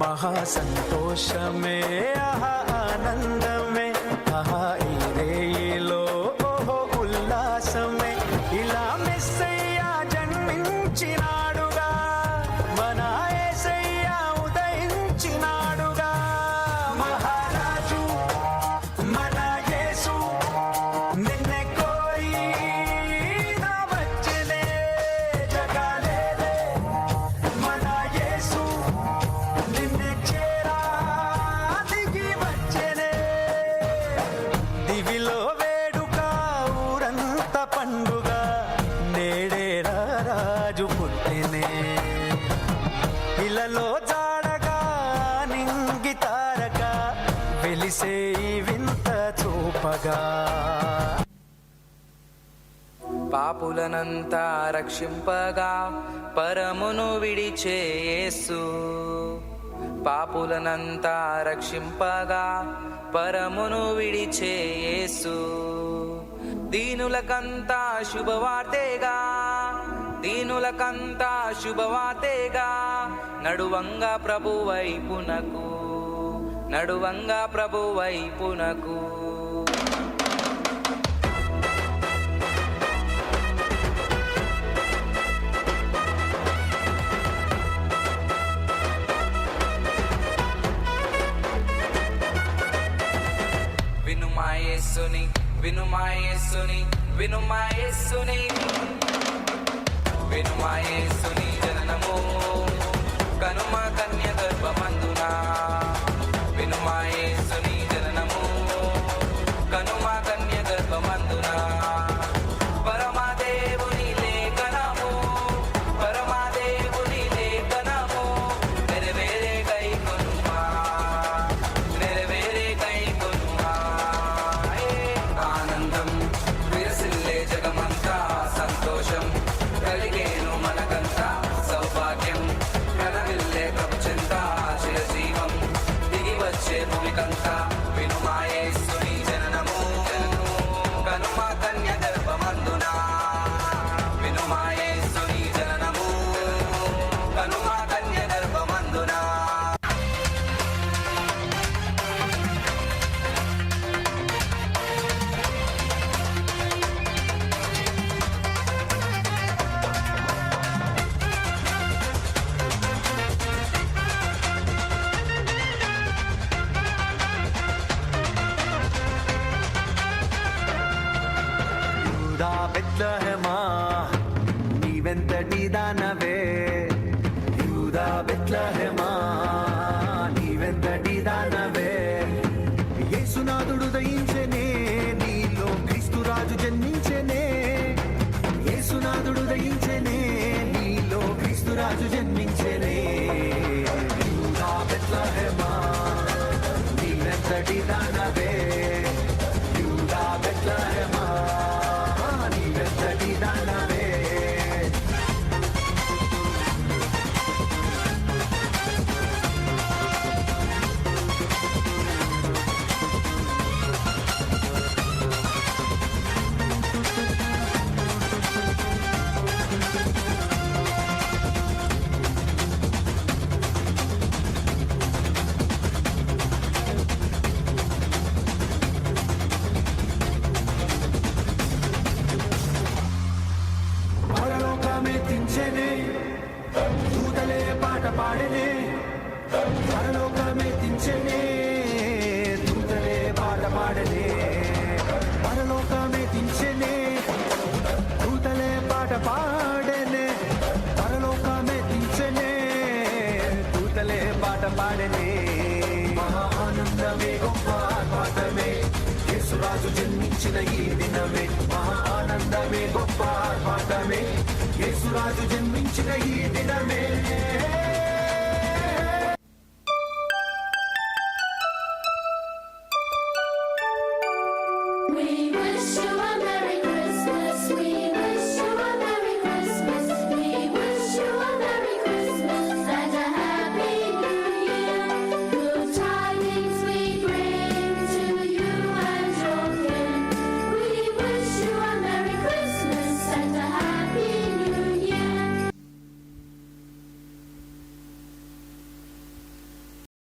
మహా సంతోషమే ఆహా ఆనందమే ఆహా ఈ రేయిలో ఓహో ఉల్లాసమే ఇలా మెస్సయ్యా జన్మించినాడుగా మన యేసయ్యా ఉదయించినాడుగా మహారాజు మన యేసు నిన్నే కోరి నా వచ్చెనే జగాలేలే మన యేసు నిన్నే చేరా దిగి వచ్చెనే దివిలో వేడుక ఊరంత పండుగ నేడే రాజు పుట్టెనే ఇలలో జాడగా నింగి తారక వెలిసే ఈ వింత చూపగా పాపులనంతా రక్షింపగా పరమును విడిచే యేసు పాపులనంతా రక్షింపగా పరమును విడిచే యేసు దీనులకంతా శుభవార్తేగా దీనులకంతా శుభవార్తేగా నడువంగా ప్రభు వైపునకు నడువంగా ప్రభు వైపునకు వినుమాయేసుని వినుమాయేసుని వినుమాయేసుని వినుమాయేసుని జననము కనుమ కన్య గర్భమందున వినుమాయేసుని జననము కనుమ కన్య గర్భమందున పరమాదేవుని లేఖనము పరమాదేవుని లేఖనము నెరవేరే కై కొనుమా నెరవేరే కై కొనుమా ఆనందం విరసిల్లే జగమంతా సంతోషం కలిగేను మనకంతా సౌభాగ్యం కనవిల్లే ప్రపంచంత చిరజీవం దిగి వచ్చే భూమికంతా వినుమాయేసుని జననము కనుమ కన్య గర్భమందున వినుమాయేసుని జననము కనుమ కన్య గర్భమందున యూదా బెత్లెహేమా నీవెంతటి దానవే యూదా బెత్లెహేమా నీవెంతటి దానవే యేసునాథుడు దయించెనే నీలో క్రీస్తు రాజు జన్మించెనే యేసునాథుడు దయించెనే నీలో క్రీస్తు రాజు జన్మించెనే యూదా బెత్లెహేమా నీవెంతటి దానవే యూదా బెత్లెహేమా నీవెంతటి దానవే పరలోకమెత్తించెనే దూతలే పాట పాడెనే పరలోకమెత్తించెనే దూతలే పాట పాడెనే పరలోకమెత్తించెనే దూతలే పాట పాడెనే పరలోకమెత్తించెనే దూతలే పాట పాడెనే మహా ఆనందమే గొప్ప ఆర్భాటమే యేసురాజు జన్మించిన ఈ దినమే మహా ఆనందమే గొప్ప ఆర్భాటమే యేసురాజు జన్మించిన ఈ దినమే